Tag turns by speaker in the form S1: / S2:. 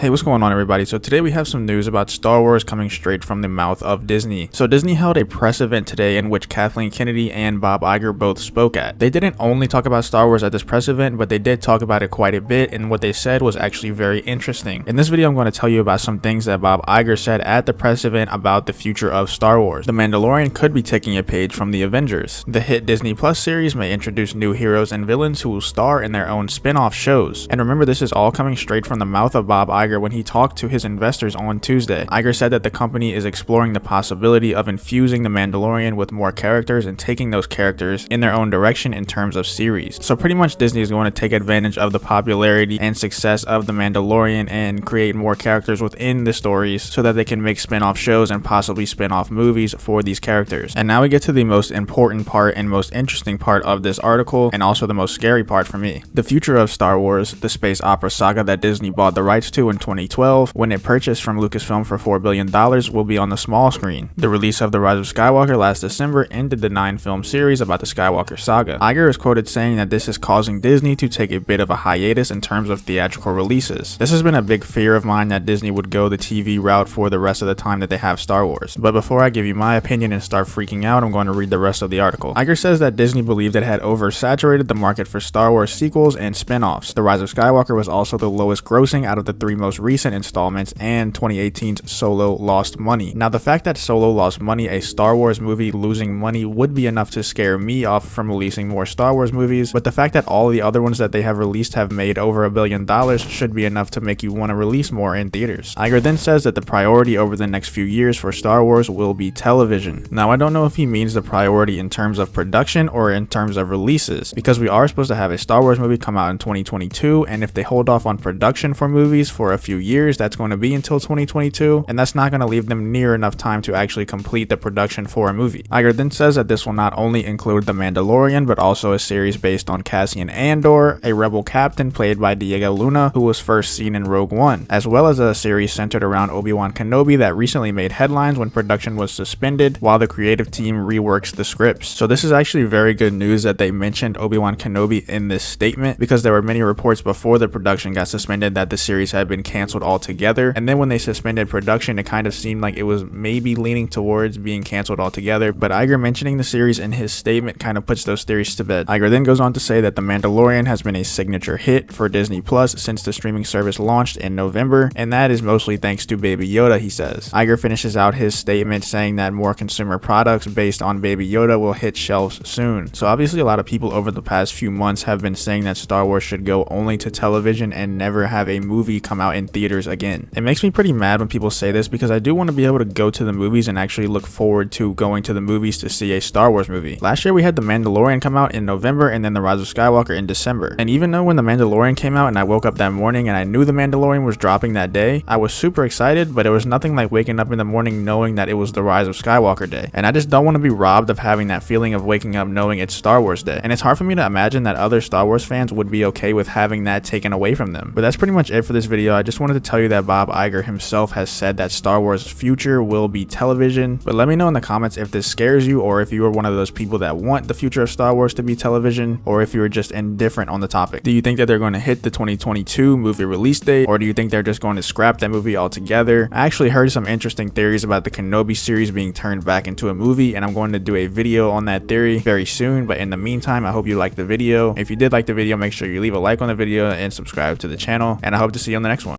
S1: Hey, what's going on, everybody? So today we have some news about Star Wars coming straight from the mouth of Disney. So Disney held a press event today in which Kathleen Kennedy and Bob Iger both spoke at. They didn't only talk about Star Wars at this press event, but they did talk about it quite a bit, and what they said was actually very interesting. In this video, I'm going to tell you about some things that Bob Iger said at the press event about the future of Star Wars. The Mandalorian could be taking a page from the Avengers. The hit Disney Plus series may introduce new heroes and villains who will star in their own spin-off shows. And remember, this is all coming straight from the mouth of Bob Iger when he talked to his investors on Tuesday. Iger said that the company is exploring the possibility of infusing the Mandalorian with more characters and taking those characters in their own direction in terms of series. So pretty much Disney is going to take advantage of the popularity and success of the Mandalorian and create more characters within the stories so that they can make spin-off shows and possibly spin-off movies for these characters. And now we get to the most important part and most interesting part of this article, and also the most scary part for me. The future of Star Wars, the space opera saga that Disney bought the rights to in 2012 when it purchased from Lucasfilm for $4 billion, will be on the small screen. The release of The Rise of Skywalker last December ended the 9-film series about the Skywalker saga. Iger is quoted saying that this is causing Disney to take a bit of a hiatus in terms of theatrical releases. This has been a big fear of mine, that Disney would go the TV route for the rest of the time that they have Star Wars. But before I give you my opinion and start freaking out, I'm going to read the rest of the article. Iger says that Disney believed it had oversaturated the market for Star Wars sequels and spin-offs. The Rise of Skywalker was also the lowest grossing out of the 3 most recent installments, and 2018's Solo lost money. Now, the fact that Solo lost money, a Star Wars movie losing money, would be enough to scare me off from releasing more Star Wars movies, but the fact that all the other ones that they have released have made over $1 billion should be enough to make you want to release more in theaters. Iger then says that the priority over the next few years for Star Wars will be television. Now, I don't know if he means the priority in terms of production or in terms of releases, because we are supposed to have a Star Wars movie come out in 2022, and if they hold off on production for movies for a few years, that's going to be until 2022, and that's not going to leave them near enough time to actually complete the production for a movie. Iger then says that this will not only include The Mandalorian, but also a series based on Cassian Andor, a rebel captain played by Diego Luna, who was first seen in Rogue One, as well as a series centered around Obi-Wan Kenobi that recently made headlines when production was suspended while the creative team reworks the scripts. So this is actually very good news that they mentioned Obi-Wan Kenobi in this statement, because there were many reports before the production got suspended that the series had been canceled altogether, and then when they suspended production, it kind of seemed like it was maybe leaning towards being canceled altogether, but Iger mentioning the series in his statement kind of puts those theories to bed. Iger then goes on to say that The Mandalorian has been a signature hit for Disney Plus since the streaming service launched in November, and that is mostly thanks to Baby Yoda, he says. Iger finishes out his statement saying that more consumer products based on Baby Yoda will hit shelves soon. So obviously a lot of people over the past few months have been saying that Star Wars should go only to television and never have a movie come out in theaters again. It makes me pretty mad when people say this, because I do want to be able to go to the movies and actually look forward to going to the movies to see a Star Wars movie. Last year we had The Mandalorian come out in November, and then The Rise of Skywalker in December. And even though when The Mandalorian came out and I woke up that morning and I knew The Mandalorian was dropping that day, I was super excited, but it was nothing like waking up in the morning knowing that it was The Rise of Skywalker day. And I just don't want to be robbed of having that feeling of waking up knowing it's Star Wars day. And it's hard for me to imagine that other Star Wars fans would be okay with having that taken away from them. But that's pretty much it for this video. I just wanted to tell you that Bob Iger himself has said that Star Wars' future will be television. But let me know in the comments if this scares you, or if you are one of those people that want the future of Star Wars to be television, or if you are just indifferent on the topic. Do you think that they're going to hit the 2022 movie release date, or do you think they're just going to scrap that movie altogether? I actually heard some interesting theories about the Kenobi series being turned back into a movie, and I'm going to do a video on that theory very soon. But in the meantime, I hope you liked the video. If you did like the video, make sure you leave a like on the video and subscribe to the channel, and I hope to see you on the next one.